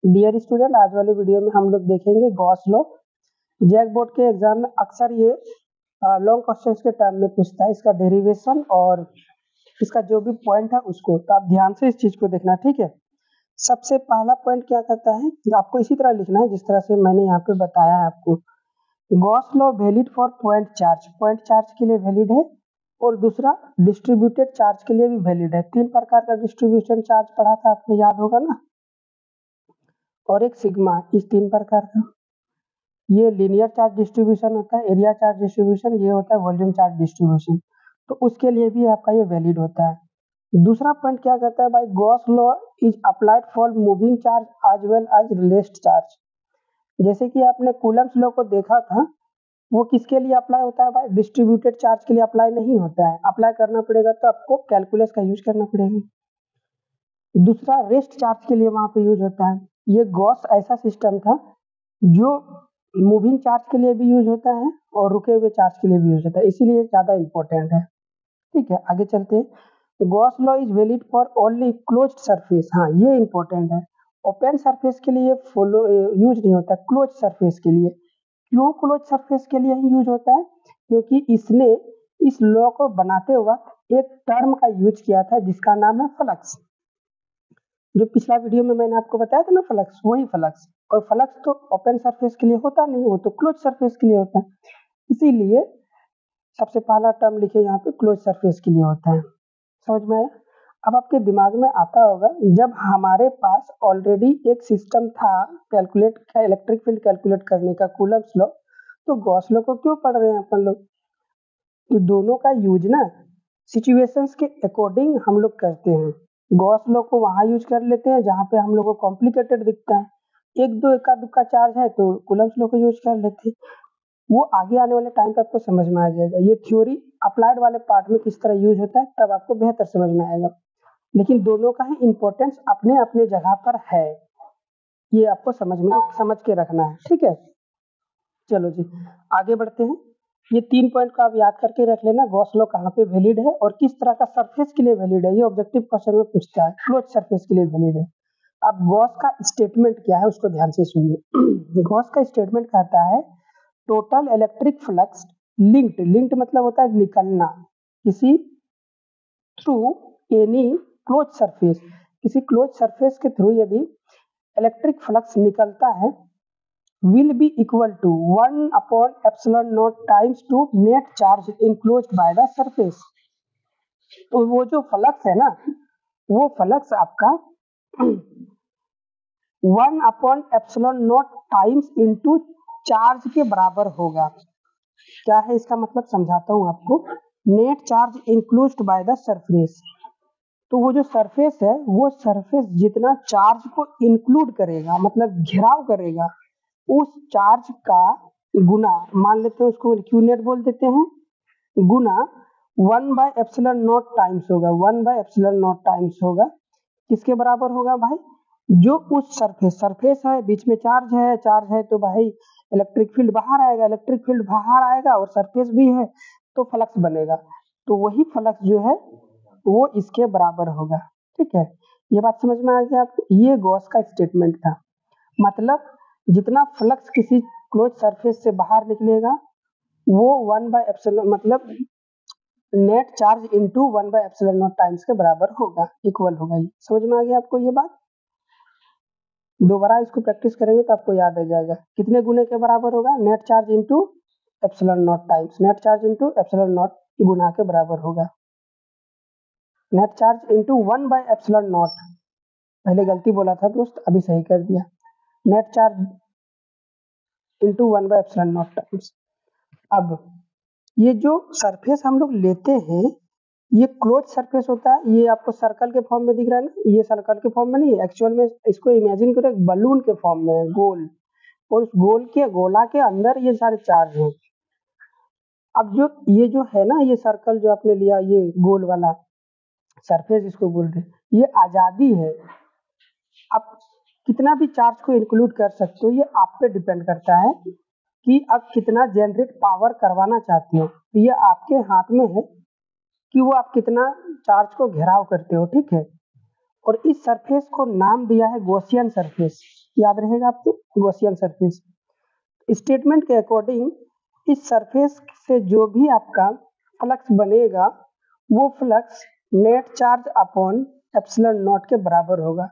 Dear student, आज वाले video में हम लोग देखेंगे गॉस लॉ। जैक बोर्ड के एग्जाम में अक्सर ये लॉन्ग क्वेश्चंस के टर्म में पूछता है, इसका डेरिवेशन और इसका जो भी पॉइंट है उसको, तो आप ध्यान से इस चीज को देखना, ठीक है। सबसे पहला पॉइंट क्या कहता है, आपको इसी तरह लिखना है जिस तरह से मैंने यहाँ पे बताया है आपको। Gauss law valid for point charge के लिए वैलिड है, और दूसरा डिस्ट्रीब्यूटेड चार्ज के लिए भी वैलिड है। तीन प्रकार का डिस्ट्रीब्यूशन चार्ज पढ़ा था आपने, याद होगा ना, और एक सिग्मा, इस तीन प्रकार का। ये लीनियर चार्ज डिस्ट्रीब्यूशन होता है, एरिया चार्ज डिस्ट्रीब्यूशन, ये होता है वॉल्यूम चार्ज डिस्ट्रीब्यूशन, तो उसके लिए भी आपका ये वैलिड होता है। दूसरा पॉइंट क्या कहता है भाई, Gauss law is applied for moving charge as well as rest charge. जैसे कि आपने कूलम्स लॉ को देखा था, वो किसके लिए अप्लाई होता है भाई, डिस्ट्रीब्यूटेड चार्ज के लिए अप्लाई नहीं होता है। अप्लाई करना पड़ेगा तो आपको कैलकुलस का यूज करना पड़ेगा। दूसरा रेस्ट चार्ज के लिए वहां पे यूज होता है। ये गॉस ऐसा सिस्टम था जो मूविंग चार्ज के लिए भी यूज होता है और रुके हुए चार्ज के लिए भी यूज होता है, इसीलिए ज्यादा इंपॉर्टेंट है। ठीक है, आगे चलते हैं। Gauss law is valid for only closed surface. हाँ, ये इंपॉर्टेंट है। ओपन सरफेस के लिए फॉलो यूज नहीं होता, क्लोज सरफेस के लिए। क्यों क्लोज सरफेस के लिए ही यूज होता है? क्योंकि इसने इस लॉ को बनाते वक्त एक टर्म का यूज किया था जिसका नाम है फ्लक्स। जो पिछला वीडियो में मैंने आपको बताया था ना, फ्लक्स, वही फ्लक्स। और फ्लक्स तो ओपन सरफेस के लिए होता नहीं, वो तो क्लोज सरफेस के लिए होता है। इसीलिए सबसे पहला टर्म लिखे यहाँ पे, क्लोज सरफेस के लिए होता है। समझ में आया? अब आपके दिमाग में आता होगा, जब हमारे पास ऑलरेडी एक सिस्टम था कैलकुलेट इलेक्ट्रिक फील्ड कैलकुलेट करने का, कूलम्स लॉ, तो गॉस लॉ को क्यों पढ़ रहे हैं अपन लोग? तो दोनों का यूज ना सिचुएशंस के अकॉर्डिंग हम लोग करते हैं। गॉस लॉ को वहां यूज कर लेते हैं जहां पे हम लोग को कॉम्प्लिकेटेड दिखता है, एक दो एका दुक्का चार्ज है तो कूलम्स लॉ को यूज कर लेते हैं। वो आगे आने वाले टाइम पे आपको समझ में आ जाएगा। ये थ्योरी अप्लाइड वाले पार्ट में किस तरह यूज होता है तब आपको बेहतर समझ में आएगा, लेकिन दोनों का ही इंपॉर्टेंस अपने अपने जगह पर है, ये आपको समझ के रखना है। ठीक है, चलो जी आगे बढ़ते हैं। ये तीन पॉइंट को आप याद करके रख लेना, गॉस लॉ कहाँ पे वैलिड है और किस तरह का सरफेस के लिए वैलिड है। ये ऑब्जेक्टिव क्वेश्चन में पूछता है, क्लोज सरफेस के लिए वैलिड है। अब गॉस का स्टेटमेंट क्या है उसको ध्यान से सुनिए। गॉस का स्टेटमेंट कहता है, टोटल इलेक्ट्रिक फ्लक्स लिंक्ड मतलब होता है निकलना, किसी थ्रू एनी क्लोज सरफेस, किसी क्लोज सरफेस के थ्रू यदि इलेक्ट्रिक फ्लक्स निकलता है, will be equal to 1 upon epsilon naught times to net charge enclosed by the surface। तो वो जो फ्लक्स है ना, वो फ्लक्स आपका 1 upon epsilon naught times into charge के बराबर होगा। क्या है इसका मतलब, समझाता हूं आपको। Net charge included by the surface, तो वो जो सरफेस है, वो सरफेस जितना चार्ज को इंक्लूड करेगा, मतलब घेराव करेगा, उस चार्ज का गुना, मान लेते हैं उसको क्यू नेट बोल देते हैं, गुना 1 बाय एप्सिलॉन नॉट टाइम्स होगा। 1 बाय एप्सिलॉन नॉट टाइम्स होगा, किसके बराबर होगा भाई, जो उस सरफेस है, बीच में चार्ज है तो भाई इलेक्ट्रिक फील्ड बाहर आएगा, इलेक्ट्रिक फील्ड बाहर आएगा और सरफेस भी है तो फ्लक्स बनेगा, तो वही फ्लक्स जो है वो इसके बराबर होगा। ठीक है, ये बात समझ में आ गया आपको। ये गॉस का स्टेटमेंट था, मतलब जितना फ्लक्स किसी क्लोज सरफेस से बाहर निकलेगा वो 1 बाय एप्सिलॉन मतलब net charge into 1 by epsilon not times के बराबर होगा, इक्वल होगा। ये समझ में आ गया आपको ये बात? दोबारा इसको प्रैक्टिस करेंगे तो आपको याद आ जाएगा। कितने गुने के बराबर होगा, net charge into epsilon not times, net charge into epsilon not गुना के बराबर होगा। Net charge into 1 by epsilon not, पहले गलती बोला था दोस्त, अभी सही कर दिया। Net charge into 1 by epsilon not times. अब ये जो सरफेस हम लोग लेते हैं, ये क्लोज सरफेस होता है। ये आपको सर्कल के फॉर्म में दिख रहा है ना, ये सर्कल के फॉर्म में नहीं है, एक्चुअल में इसको इमेजिन करो एक बलून के फॉर्म में है, गोल, और उस गोल के गोला के अंदर ये सारे चार्ज हैं। अब जो ये जो है ना, ये सर्कल जो आपने लिया, ये गोल वाला सरफेस इसको बोल रहे हैं, ये आजादी है। आप कितना भी चार्ज को इंक्लूड कर सकते हो, ये आप पे डिपेंड करता है कि आप कितना जनरेट पावर करवाना चाहते हो। ये आपके हाथ में है कि वो आप कितना चार्ज को घेराव करते हो। ठीक है, और इस सरफेस को नाम दिया है गॉसियन सरफेस। याद रहेगा आपको, गॉसियन सरफेस। स्टेटमेंट के अकॉर्डिंग इस सरफेस से जो भी आपका फ्लक्स बनेगा वो flux net charge upon epsilon not के बराबर होगा।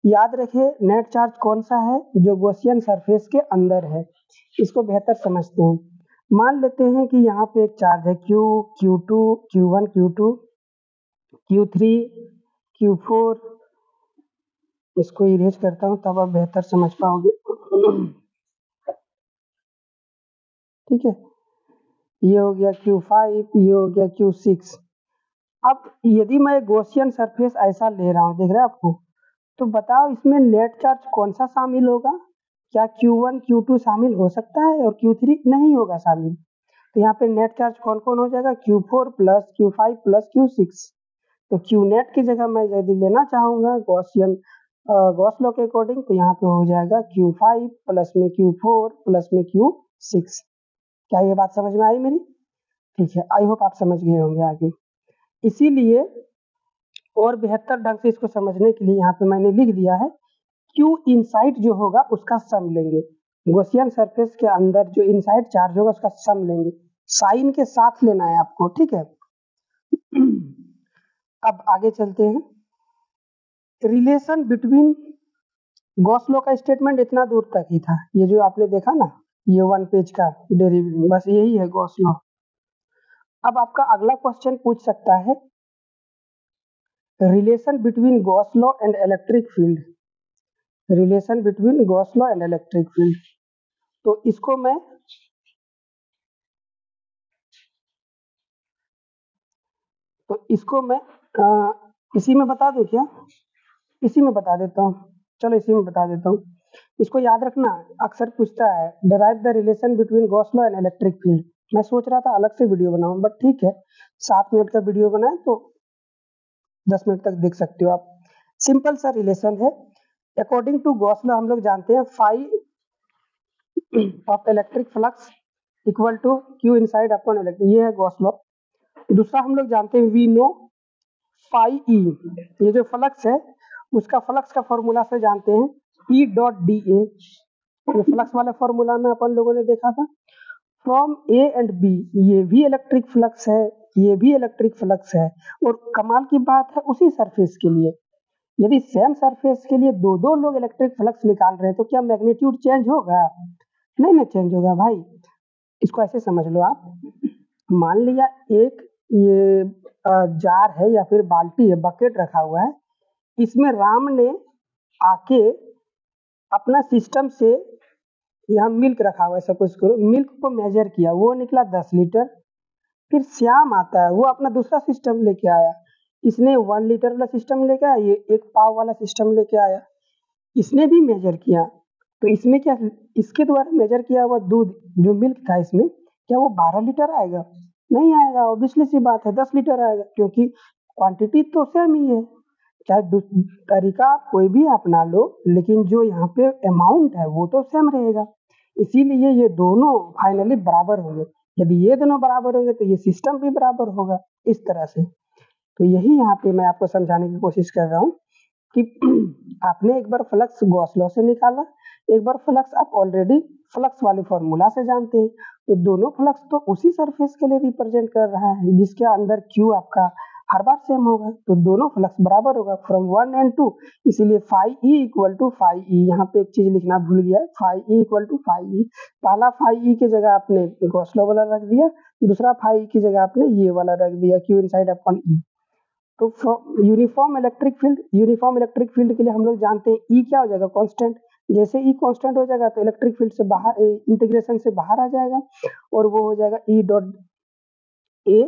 याद रखिए नेट चार्ज कौन सा है, जो गॉसियन सरफेस के अंदर है। इसको बेहतर समझते हैं। मान लेते हैं कि यहाँ पे एक चार्ज है Q, Q2, Q1, Q2, Q3, Q4। इसको इरेज करता हूँ तब आप बेहतर समझ पाओगे। ठीक है, ये हो गया Q5, ये हो गया Q6। अब यदि मैं गॉसियन सरफेस ऐसा ले रहा हूँ, देख रहे हैं आपको, तो बताओ इसमें नेट चार्ज कौन सा शामिल होगा? क्या Q1, Q2 शामिल हो सकता है और Q3 नहीं होगा शामिल? तो यहाँ पे नेट चार्ज कौन कौन हो जाएगा? Q4 plus Q5 plus Q6। तो Q नेट की जगह मैं यदि लेना चाहूंगा गॉस लॉ के अकॉर्डिंग, तो यहाँ पे हो जाएगा Q5 प्लस में Q4 प्लस में Q6। क्या ये बात समझ में आई मेरी? ठीक है, आई होप आप समझ गए होंगे आगे। इसीलिए और बेहतर ढंग से इसको समझने के लिए यहाँ पे मैंने लिख दिया है, Q इनसाइड जो होगा उसका सम लेंगे। गॉसियन सरफेस के अंदर जो इनसाइड चार्ज होगा उसका सम लेंगे, साइन के साथ लेना है आपको, ठीक है। अब आगे चलते हैं। रिलेशन बिटवीन गॉस लॉ का स्टेटमेंट इतना दूर तक ही था, ये जो आपने देखा ना, ये 1 पेज का डेरिवेटिव, बस यही है गॉस लॉ। अब आपका अगला क्वेश्चन पूछ सकता है relation between Gauss law and electric field. Relation between Gauss law and electric field, तो इसको मैं इसी में बता दूं क्या? इसी में बता देता हूँ, चलो इसी में बता देता हूँ। इसको याद रखना, अक्सर पूछता है derive the relation between Gauss law and electric field. मैं सोच रहा था अलग से वीडियो बनाऊं, बट ठीक है, 7 मिनट का वीडियो बनाए तो 10 मिनट तक देख सकते हो आप। सिंपल सा रिलेशन है। अकॉर्डिंग टू गॉस लॉ हम लोग जानते हैं phi of electric flux equal to Q inside upon electric, ये है गॉस लॉ। दूसरा हम लोग जानते हैं वी नो फाई ई, ये जो फ्लक्स है उसका फ्लक्स का फॉर्मूला से जानते हैं E डॉट डी ए। ये फ्लक्स वाले फॉर्मूला में अपन लोगों ने देखा था। फ्रॉम ए एंड बी, ये भी इलेक्ट्रिक फ्लक्स है, ये भी इलेक्ट्रिक फ्लक्स है। और कमाल की बात है उसी सरफेस के लिए, यदि सेम सरफेस के लिए दो दो लोग इलेक्ट्रिक फ्लक्स निकाल रहे हैं तो क्या मैग्नीट्यूड चेंज होगा? नहीं ना चेंज होगा भाई। इसको ऐसे समझ लो आप, मान लिया एक ये जार है या फिर बाल्टी है, बकेट रखा हुआ है, इसमें राम ने आके अपना सिस्टम से यहाँ मिल्क रखा हुआ है, सपोज करो मिल्क को मेजर किया, वो निकला 10 लीटर। फिर श्याम आता है, वो अपना दूसरा सिस्टम लेके आया, इसने 1 लीटर वाला सिस्टम लेके आया, ये 1 पाव वाला सिस्टम लेके आया, इसने भी मेजर किया। तो इसमें क्या, इसके द्वारा मेजर किया हुआ दूध जो मिल्क था इसमें, क्या वो 12 लीटर आएगा? नहीं आएगा, ऑब्वियसली सी बात है 10 लीटर आएगा, क्योंकि क्वांटिटी तो सेम ही है। चाहे तरीका आप कोई भी अपना लो, लेकिन जो यहाँ पे अमाउंट है वो तो सेम रहेगा। इसीलिए ये दोनों फाइनली बराबर होंगे। यदि ये दोनों बराबर होंगे तो ये सिस्टम भी बराबर होगा, इस तरह से। तो यही यहाँ पे मैं आपको समझाने की कोशिश कर रहा हूँ कि आपने एक बार फ्लक्स गॉस लॉ से निकाला, एक बार फ्लक्स आप ऑलरेडी फ्लक्स वाले फॉर्मूला से जानते हैं, तो दोनों फ्लक्स तो उसी सरफेस के लिए रिप्रेजेंट कर रहा है जिसके अंदर Q आपका हर बार सेम होगा, तो दोनों फ्लक्स बराबर होगा फ्रॉम 1 एंड 2। इसीलिए phi E equal to phi E, यहाँ पे एक चीज लिखना भूल गया है, phi E equal to phi E. पहला फाई ई की जगह आपने गॉस लॉ वाला रख दिया, दूसरा फाई ई की जगह आपने ये वाला रख दिया Q इनसाइड अपॉन ई। तो यूनिफॉर्म इलेक्ट्रिक फील्ड के लिए हम लोग जानते हैं ई क्या हो जाएगा, कांस्टेंट। जैसे ई कांस्टेंट हो जाएगा तो इलेक्ट्रिक फील्ड से बाहर, इंटीग्रेशन से बाहर आ जाएगा, और वो हो जाएगा ई डॉट ए,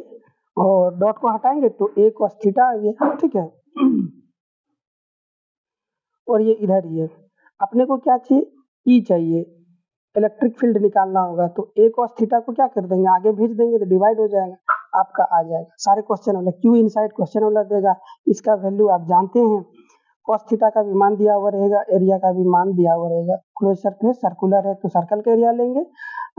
और डॉट को हटाएंगे तो ए cos थीटा आ गया, ठीक है। और ये इधर ही है, अपने को क्या चाहिए, ई चाहिए, इलेक्ट्रिक फील्ड निकालना होगा, तो ए cos थीटा को क्या कर देंगे, आगे भेज देंगे तो डिवाइड हो जाएगा, आपका आ जाएगा। सारे क्वेश्चन वाला Q इनसाइड क्वेश्चन वाला देगा, इसका वैल्यू आप जानते हैं, cos थीटा का भी मान दिया हुआ रहेगा, एरिया का भी मान दिया हुआ रहेगा। क्लोज सरफेस सर्कुलर है तो सर्कल का एरिया लेंगे,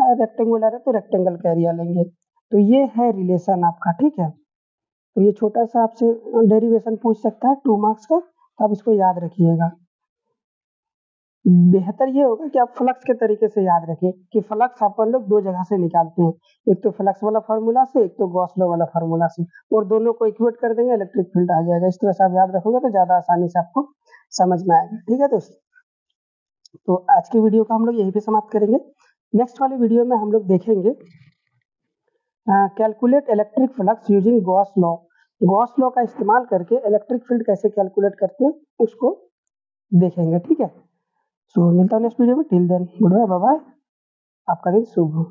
रेक्टेंगुलर है तो रेक्टेंगल का एरिया लेंगे। तो ये है रिलेशन आपका, ठीक है। तो ये छोटा सा आपसे डेरिवेशन पूछ सकता है 2 मार्क्स का, तो आप इसको याद रखिएगा। बेहतर ये होगा कि आप फ्लक्स के तरीके से याद रखें कि फ्लक्स अपन लोग दो जगह से निकालते हैं, एक तो फ्लक्स वाला फार्मूला से, एक तो गॉस लॉ वाला फार्मूला से, और दोनों को इक्वेट कर देंगे, इलेक्ट्रिक फील्ड आ जाएगा। इस तरह से आप याद रखोगे तो ज्यादा आसानी से आपको समझ में आएगा। ठीक है दोस्तों, तो आज की वीडियो को हम लोग यहीं पे समाप्त करेंगे। नेक्स्ट वाली वीडियो में हम लोग देखेंगे calculate electric flux using Gauss law. Gauss law का इस्तेमाल करके इलेक्ट्रिक फील्ड कैसे कैलकुलेट करते हैं उसको देखेंगे। ठीक है, सो मिलता हूँ नेक्स्ट वीडियो में। Till then good bye, bye bye, आपका दिन शुभ हो।